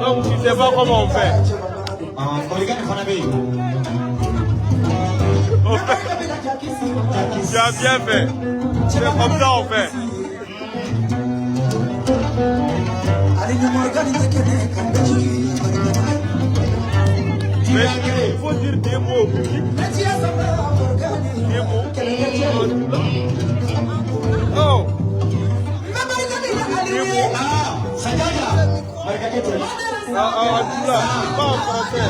Donc tu sais pas comment on fait. Tu as bien fait. C'est comme ça on fait. Mais il faut dire des mots. Des mots. Oh. Des mots. Abdullah, pas en français.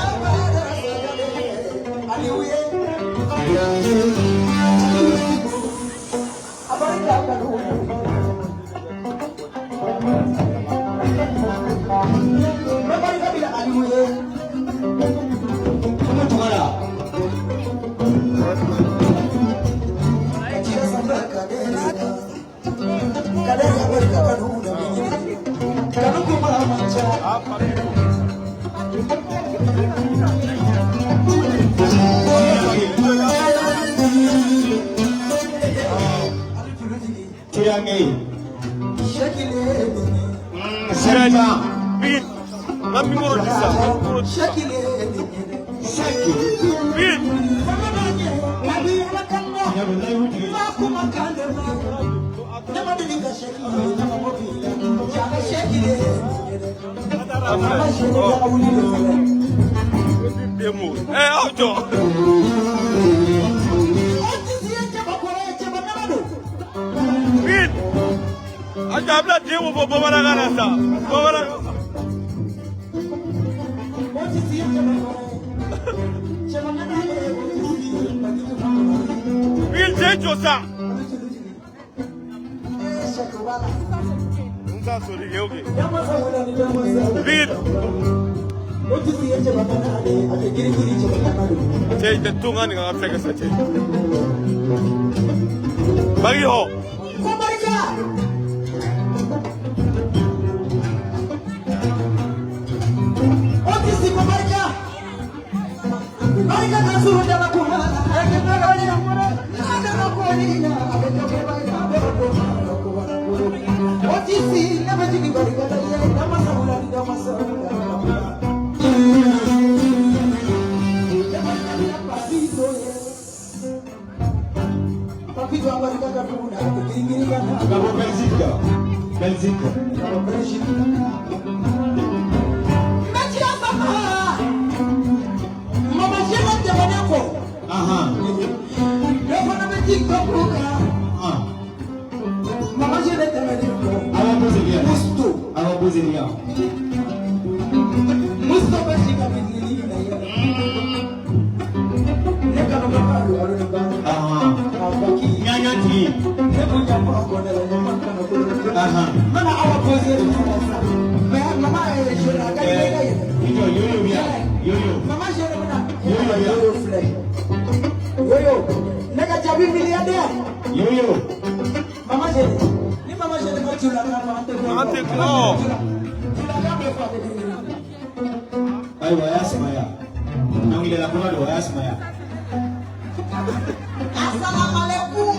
Assalamualaikum.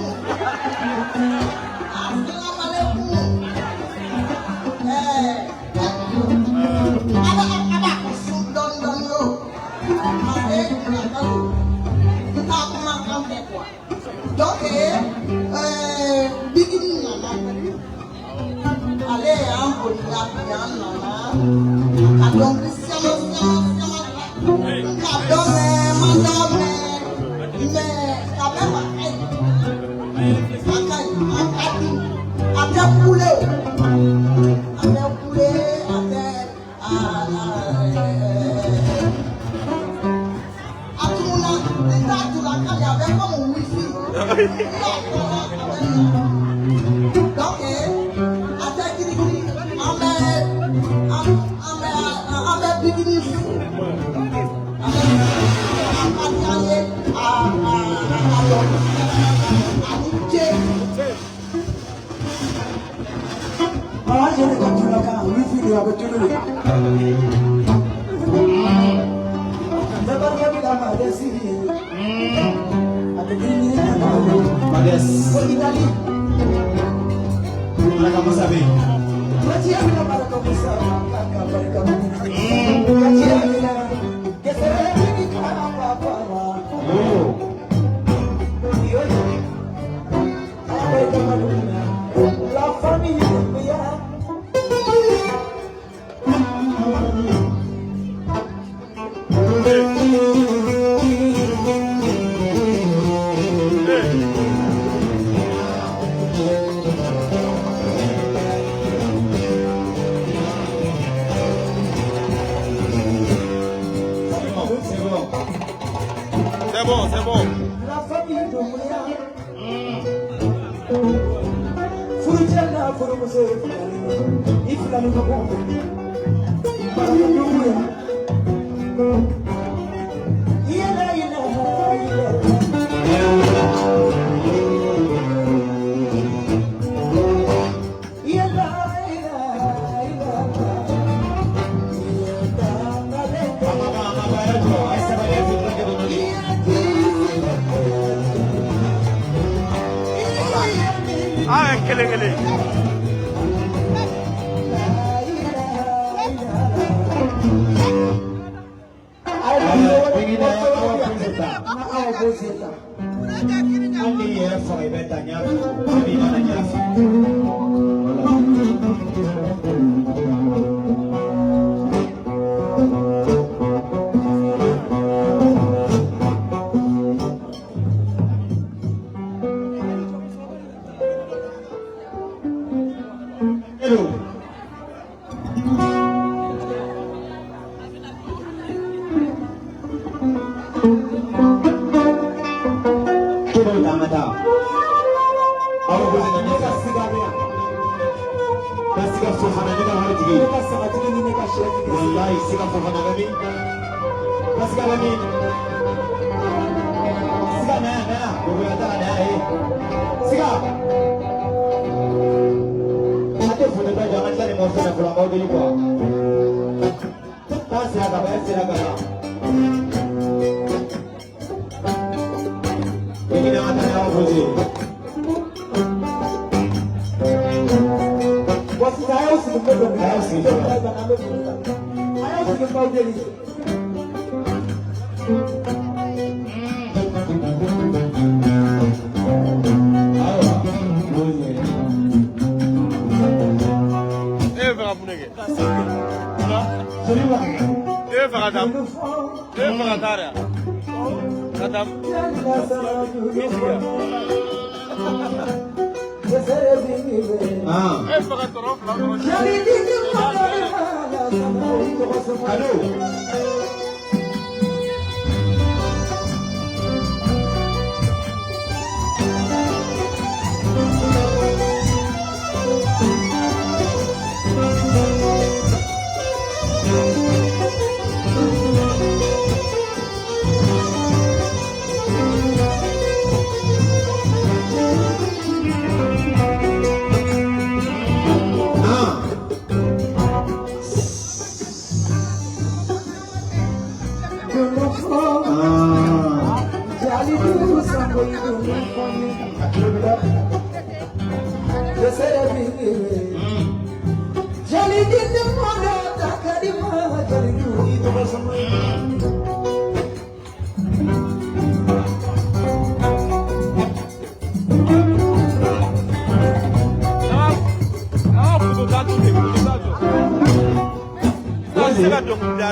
Donc, beginning, allez, un peu de la donc, C'est bon. La famille de Mouya. Kele.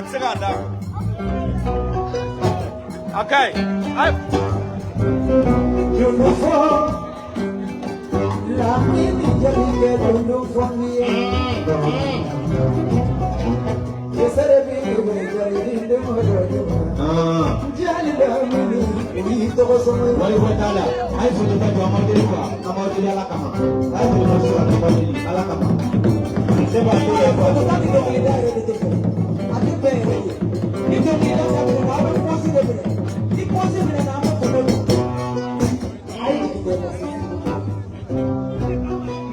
Tiganda. Okay. You know for la mini jali you know for me. Yes, I be jali the mother. Jali la mini we to so Wali watala, ai foto ta kwa modeli kwa, na modeli ala kama. Ai foto ta kwa modeli ala kama. Sema tu ya for foto. the time to be there. I think be. You don't need to have a possible. The possible na for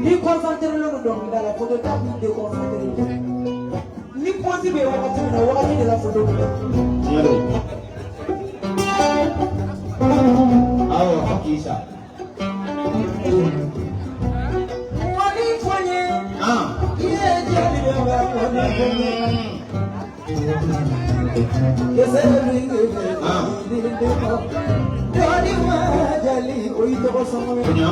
ni concentré le don dans la photo table de concentré ni possible wakati na wakati de la photo Ndio. Ayo hakisha. wali fanye ye jali de wa jali ma jali oi to so Kunyo.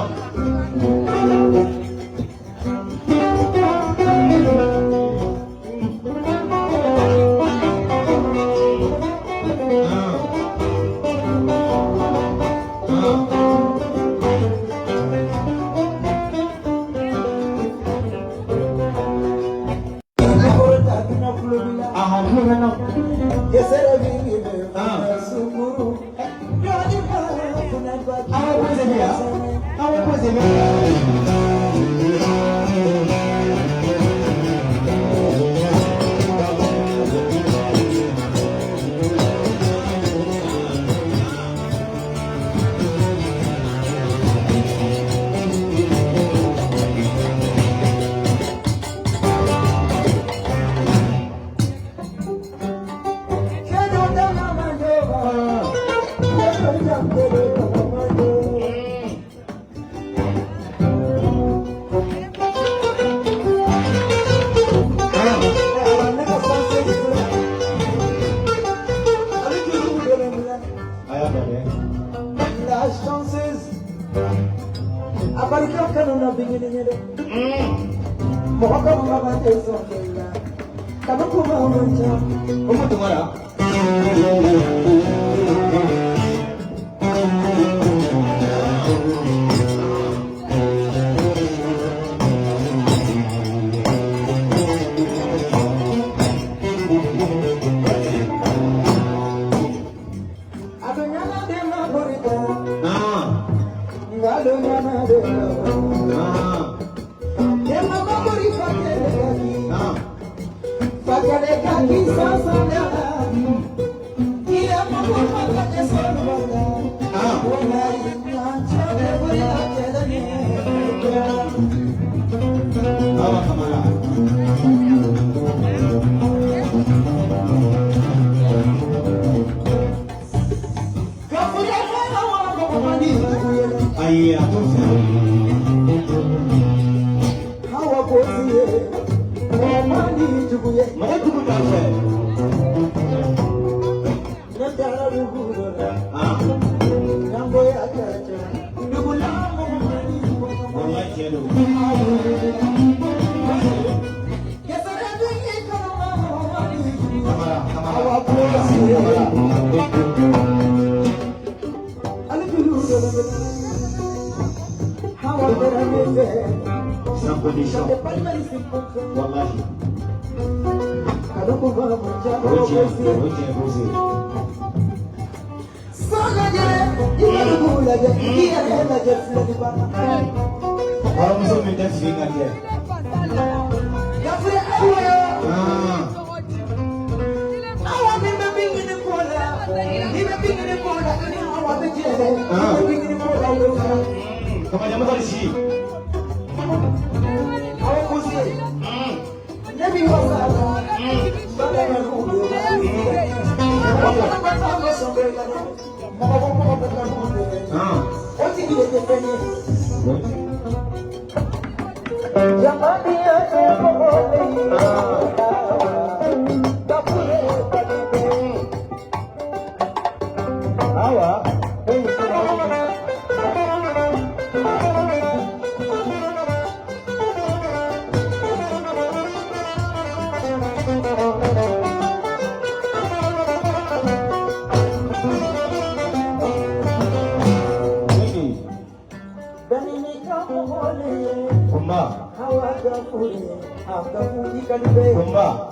Kumba. Hawagafuri, hawagafuji kalibe. Kumba.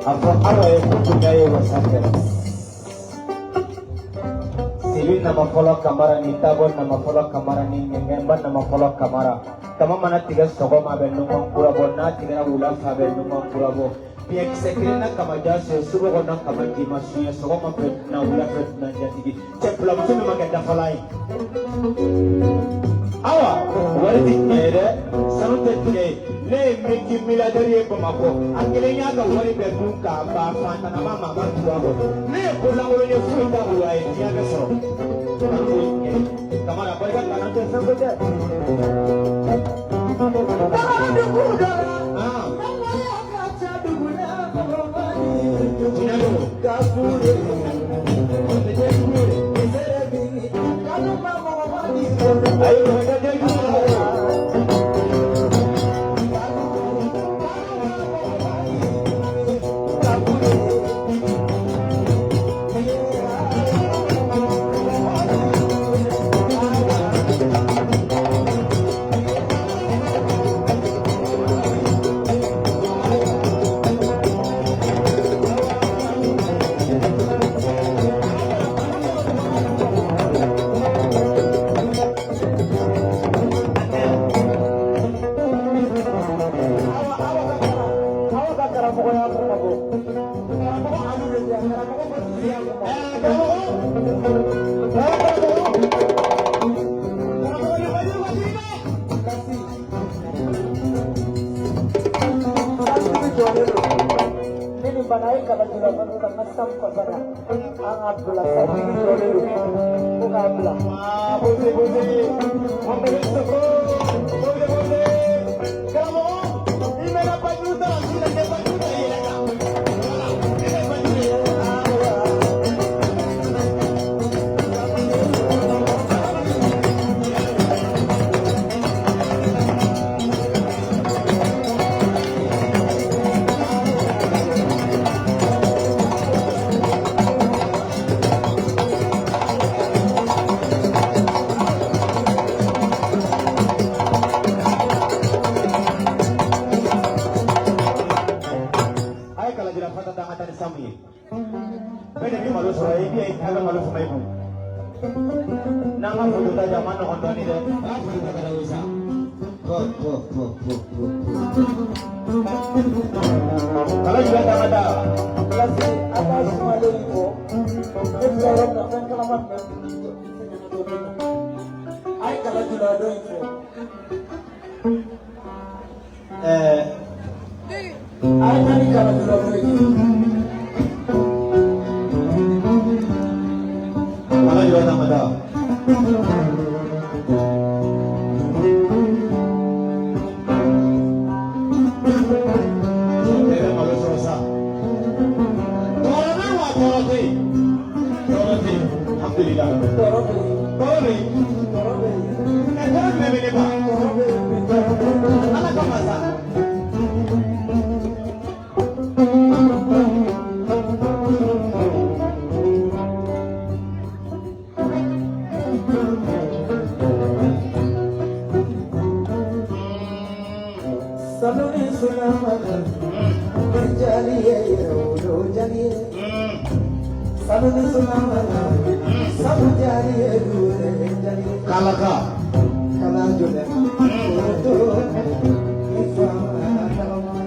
Apa awe kutunai wasakya. Silin nama follow kamera ni tabon nama follow kamera ni ngemban nama follow kamera. Tama mana tiga soko maben nungong kurabo na tiga ulang maben nungong kurabo. Pihak sekiranya kamaja sesuatu orang kamar di masnya soko maben na ulang na jadi. Cek belum tu memang kita falai. Awa, wari mere sanute tine ne meki miladari ko mako angelenya ka wari be dunka ba fanta na mama mantuabo ne ko la wori ne fuita uai dia be so kamara ko ga kana te sanute Kalau juga tak ada, Kasi apa semua itu, kita orang nak kelamat Ay kalau sudah ada info. Ay tadi kalau sudah ada info. kalau juga tak ada.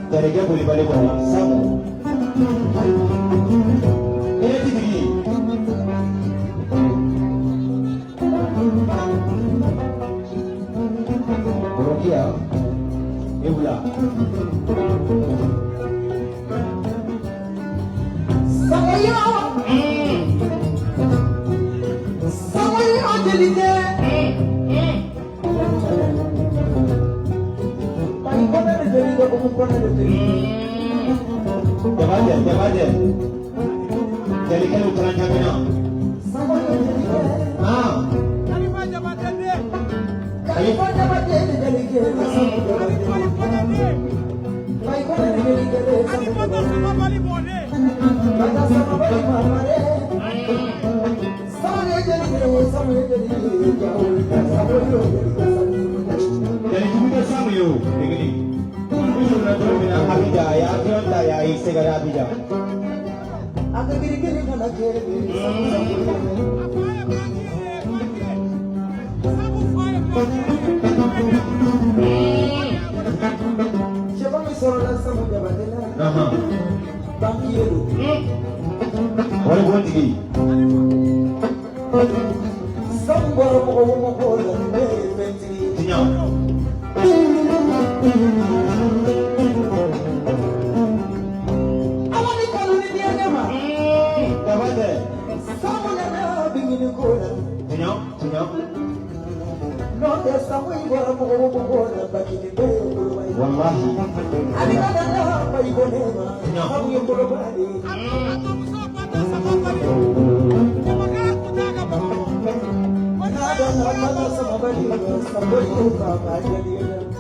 Dari dia boleh balik balik sama. Ini tinggi. Rokia, Eula. Saya jadi deh. Jabat. Jadi kan ukuran jamnya. Hello, begini. Ini sudah terminal Abija ya, kita ya segera Abija. Aku gini-gini kan lagi. Siapa misalnya sama jabatnya? Aha. Bankiru. Boleh buat tinggi. Sambal mau dan beti. Sinyal. Awak ni kalau ni dia nama. Dapat deh. Sama nak bingin koran. Sinyal, sinyal. No te samu igora mau dan bagi ni belu. Wallahi. Ani kada na pai konema. Kamu yang boleh balik.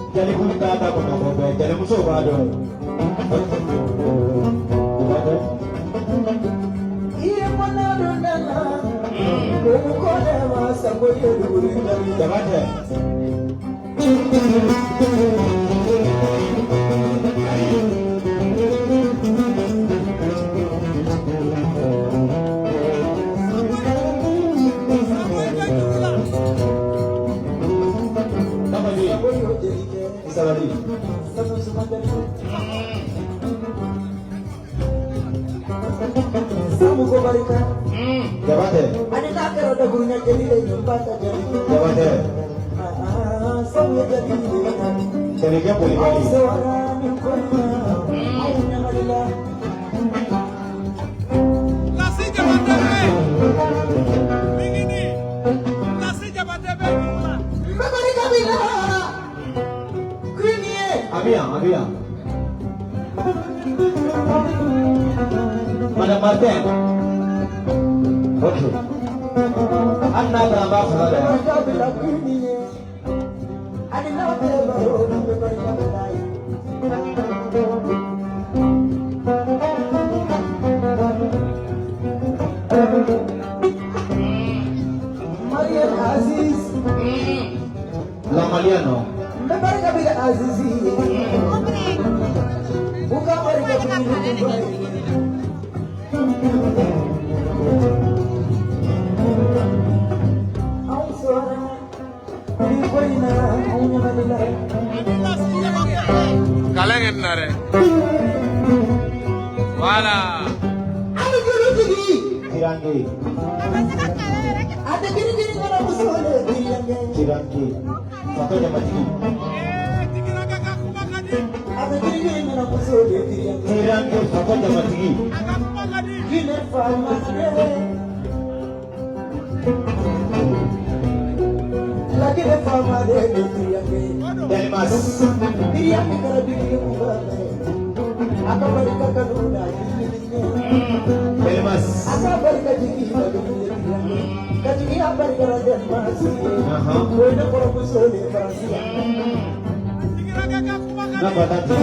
Jadi kita ada pengamen, jadi musuh baru. Iya mana dona, kamu konema sampai dulu. Dapat deh. Bisa lagi. Samu ko barika. Dapat deh. Ani nak kerana gurunya jadi nyumbat jadi. Dapat deh. Samu jadi. Jadi dia boleh balik. Seorang yang kuat, ayahnya marilah. Nasi jabatebe. Begini. Nasi jabatebe. Memberi kami lah. Kunie. Abia. Madam Martin. Okay. Anda berapa saudara? Kami lah kunie. Ani nak baru memberi kami lain. Marian Aziz. Lamaliano. Memberi kami Azizi. Bukan beri kami. Ang suara di koina ang nyamanila. Kalian nare. Wala. Ano guru gini? Cirangi. Ada gini orang musuhnya Cirangi. Satu jam lagi. Ada gini orang musuhnya Cirangi satu jam lagi. Gini fama lagi de fama de Dari Mas. dia kalau bikin ubah apa mereka kanuna Dari Mas. apa mereka jiki kajiki apa mereka dan masih Aha. boleh kalau musuhnya Francia Napa tadi?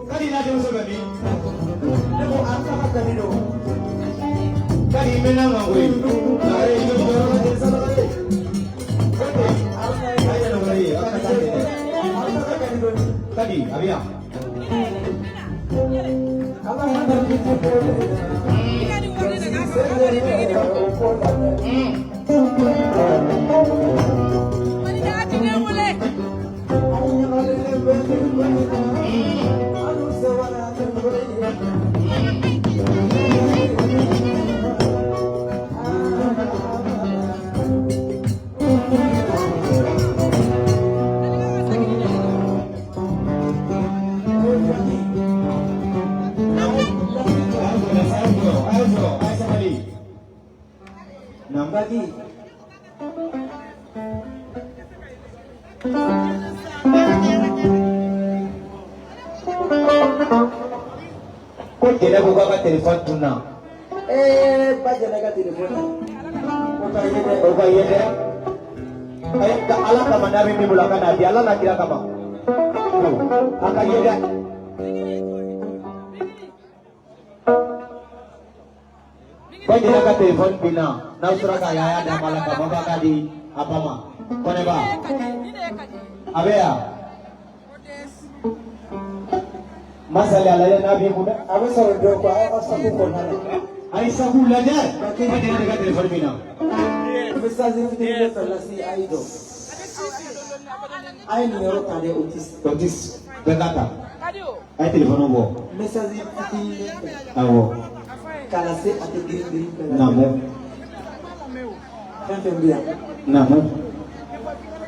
Kali na dia musuh babi. Kali menang aku. Hari itu baru ada sama lagi. Ayo nak beri. Apa tadi? Tadi, Abia. jele buka ka telefon tuna. Ba jele ka telefon. Oka yede. Ka ala kama nabi mi mulaka nabi ala na kira kama. Aka yede. Ba jele ka telefon bina. Na usura ka yaya da malaka baba ka di apa ma. Kone ba. Abea. Masala ala nabi muda. Abe sɔrɔ dɔ ko a sabu kɔnɔna la. Ayi sabu lajɛ. Ba jele ka telefon bina. Message fitinin bɛ fɛ lase a ye dɔn. A ye numéro ta dɛ Otis bɛɛ ka ta. A ye téléphone bɔ. Message fitinin bɛ fɛ. Awɔ. K'a lase a tɛ girin girin bɛɛ la. Naamu. Fɛn fɛn bɛ yan. Naamu.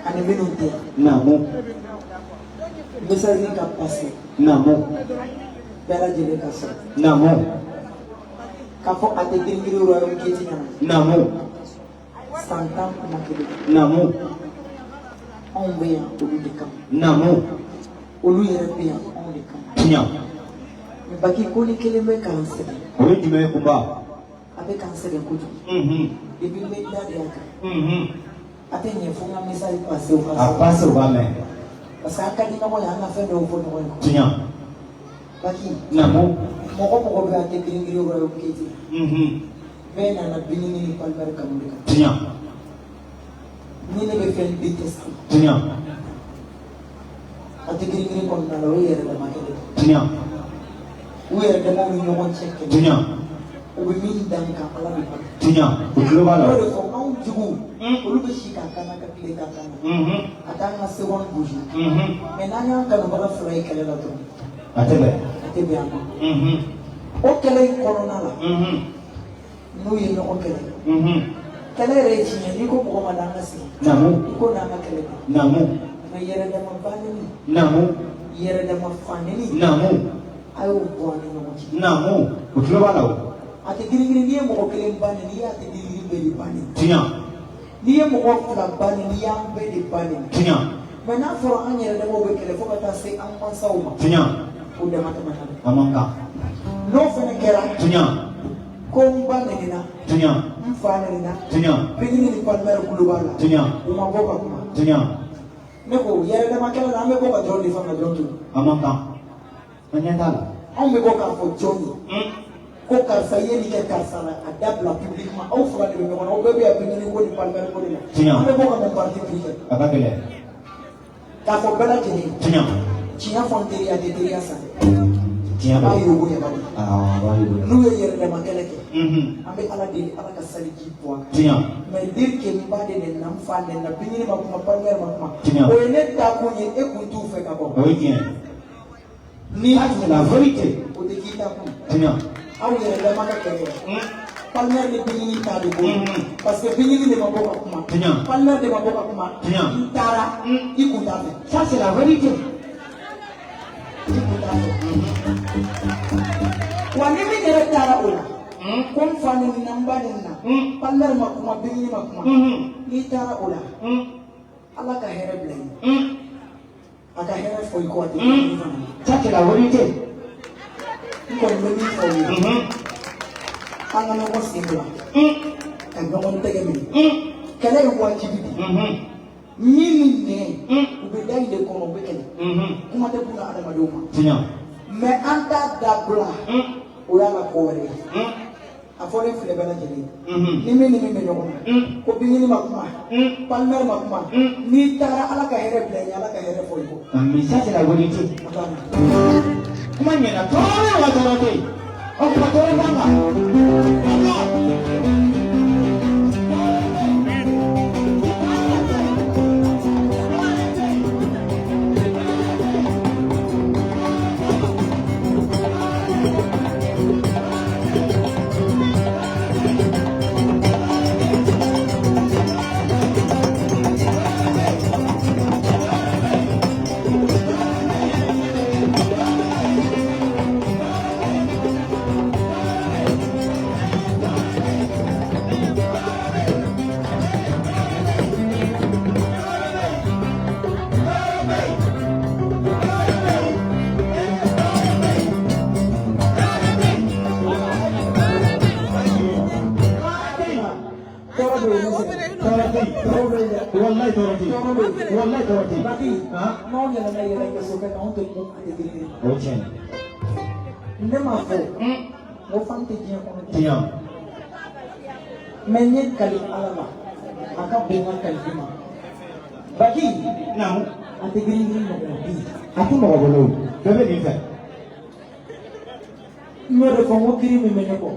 Ani minnu tɛ yan. Naamu. Message ka passé. Naamu. Bɛɛ lajɛlen ka sɔrɔ. Naamu. K'a fɔ a tɛ girin girin royaume keti ɲɛna. Naamu. San 10 kuma kelen. Naamu. Anw bɛ yan olu de kama. Naamu. Olu yɛrɛ bɛ yan anw de kama. Tiɲɛ. Baki ko ni kelen bɛ k'an sɛgɛn. O ye jumɛn ye kunba? A bɛ k'an sɛgɛn kojugu. Depuis n bɛ da de y'a kan. A tɛ ɲɛ fo n ka message passé o ka A passe o b'a mɛn. Parce que an ka di ɲɔgɔn ye an ka fɛn dɔw fɔ ɲɔgɔn ye. Tiɲɛ. Baki. Naamu. Mɔgɔ mɔgɔ bɛ yan tɛ girin girin royaume keti. Bɛɛ nana Binini ni Palmaire kanu de kan. Tiɲɛ. Ni ne bɛ fɛn détester. Tiɲɛ. A tɛ girin girin kɔnɔna la o ye yɛrɛ dama kɛlɛ. Tiɲɛ. U yɛrɛ damaw ni ɲɔgɔn cɛ kɛlɛ. Tiɲɛ. U bɛ min dan kan Ala de balo. Tiɲɛ. O tulo b'a la. O de fɔ anw juguw olu bɛ si k'a kana ka tile k'a kana. A t'an ka seconde bouger. Mais n'an y'an kanubaga fila ye kɛlɛ la dɔrɔn. A tɛ bɛn. A tɛ bɛn a ma. O kɛlɛ in kɔnɔna la. N'u ye ɲɔgɔn kɛlɛ. Kɛlɛ yɛrɛ ye tiɲɛ n'i ko mɔgɔ ma n'an ka sigi. Naamu. I ko n'an ka kɛlɛ kɛ. Naamu. Mais yɛrɛ dama banni. Naamu. Yɛrɛ dama fanni. Naamu. A y'o bɔ an ni ɲɔgɔn cɛ. Naamu. O tulo b'a la o. A tɛ girin girin n'i ye mɔgɔ kelen banni n'i y'a tɛ girin girin bɛɛ de banni. Tiɲɛ. N'i ye mɔgɔ fila banni n'i y'an bɛɛ de banni. Tiɲɛ. Mais n'a fɔra an yɛrɛ damaw bɛ kɛlɛ fo ka taa se an mansaw ma. Tiɲɛ. O dama tɛmɛna dɛ. A man kan. N'o fana kɛra. Tiɲɛ. Ko n ba nɛnina. Tiɲɛ. N fa nɛnina. Tiɲɛ. Binini ni Palmaire kulo b'a la. Tiɲɛ. U ma bɔ ka kuma. Tiɲɛ. Ne ko yɛrɛ dama kɛlɛ la an bɛ bɔ ka dɔrɔn de fanga dɔrɔn to. A man kan. A ɲɛ t'a la. Anw bɛ bɔ k'a fɔ jɔn ye. Ko karisa ye nin kɛ karisa la a dabila publiquement aw fila de bɛ ɲɔgɔn na aw bɛɛ bɛ yan Binini ko ni Palmaire ko de la. Tiɲɛ. An bɛ bɔ ka mɛn parti pris kɛ. A ka gɛlɛn. K'a fɔ bɛɛ lajɛlen. Tiɲɛ. Tiɲɛ fɔ n teriya tɛ teriya sa. Tiɲɛ An b'a yurugu ɲɛbali. b'a yurugu. N'u ye yɛrɛ dama kɛlɛ kɛ. An bɛ Ala deli Ala ka saliji bɔ a kan. Tiɲɛ. Mais dire que n ba de nɛnina n fa nɛnina Binini ma kuma Palmaire ma kuma. Tiɲɛ. O ye ne dakun ye e kun t'u fɛ ka bɔ. O ye tiɲɛ. Ni Ça, c'est la vérité. o tɛ k'i dakun. Tiɲɛ. Aw yɛrɛ dama ka kɛlɛ. Palmaire ni Binini ta de bolo. Parce que Binini de ma bɔ ka kuma. Tiɲɛ. Palmaire de ma bɔ ka kuma. Tiɲɛ. N taara i kun t'a fɛ. Ça, c'est la vérité. I kun t'a fɛ. Wa ni min yɛrɛ taara o la. Ko n fa nɛnina n ba nɛnina. Palmaire ma kuma Binini ma kuma. N'i taara o la. Ala ka hɛrɛ bila i ye. A ka hɛrɛ fɔ i kɔ a tɛ Binini fana. Ça, c'est la vérité. N kɔni bɛ min fɔ aw ye. An ka ɲɔgɔn sen bila. Ka ɲɔgɔn tɛgɛ minɛ. Kɛlɛ ye wajibi de. Min ni nɛn u bɛ da in de kɔnɔ u bɛ kɛlɛ. Kuma tɛ buna adamadenw ma. Tiɲɛ. Mais an t'a dabila o y'a la ko wɛrɛ ye. A fɔlen filɛ bɛɛ lajɛlen. Ni min bɛ ɲɔgɔn na. Ko Binini ma kuma. Palmaire ma kuma. N'i taara Ala ka hɛrɛ bila i ye Ala ka hɛrɛ fɔ i kɔ. Mais ça, c'est la vérité. A banna. Kuma ɲɛna tɔɔrɔ wa tɔɔrɔ tɛ yen. O kuma tɔɔrɔ b'an kan. Wallahi toroti. Wallahi toroti. Bagi, Ha? mau yang mana yang lagi suka kau untuk mau ada diri. Ochen. Ini maaf. Mau faham tiga kau. Tiya. Menyet kali alama. Akak bunga kali lima. Bagi, Now, ada diri mau di. aku mau bolu. Bebe ni fe. Mere kamu kirim email ko.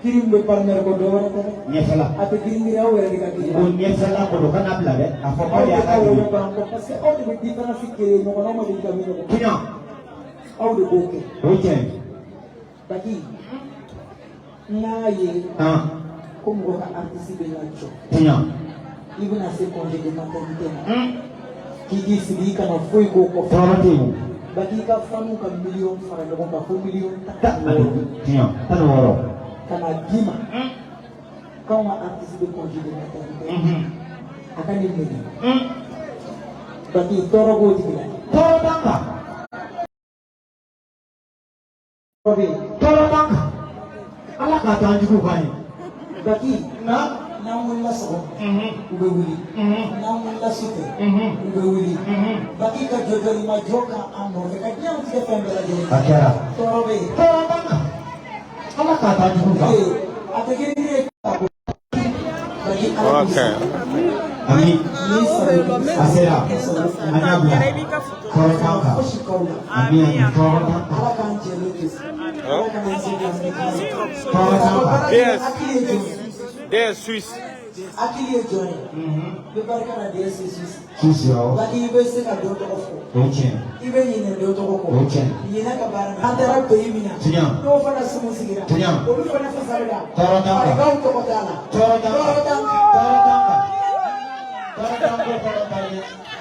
Kirim berpalmer ko dua orang ko. Nyesala. Atau kirim dia awal di kaki. O nyesala ko do kana bla de. Afo ko ya ka. Awal orang ko. Pasal awal di difference kirim mo kalau mau di kami ko. Tiya. Awal di boke. Ochen. Bagi, ngaye Ha. como ka artiste de lacho. Tiya. Ibu nasi congé de maternité. Kiki sidi kana foi ko ko. Toroti. Bagi ka fanu ka million fara ko ka fu million Ta adu. Tiya. Tanu woro. kana gima. Kau ma artiste de congé de maternité. Akan ni ni. Bagi toro go tiba. Toro tangka. Kobe, Toro tangka. Ala ka tanju ko bani. bagi Na. namun la so. Ube wuli. Namun la sute. Ube wuli. Bagi ka jojo ma joka amo ka jam ke pembela je. Akera. Toro be. Toro tangka. Ala ka tanju ko bani. Ate gini aku. Bagi Okay. Ami. ni sabu. Asera. Anyabla. Toro tangka. Ami ani toro tangka. Ala kan jelo kis. Ala kan jelo Toro tangka. Yes. Akili They're Swiss. Akili join. Bebarka na dia Swiss. Susio. Bagi ibe se ka do to ofo. Ochen. Ibe ni ne do to ko. Ochen. Yena ka bara. Antara to yimina. Tiya. Do fana sumu sigira. Tiya. Olu fana fa sarida. Toro tangka. Ga to ko dala. Toro tangka. Toro tangka. Toro tangka. Toro tangka. Toro tangka.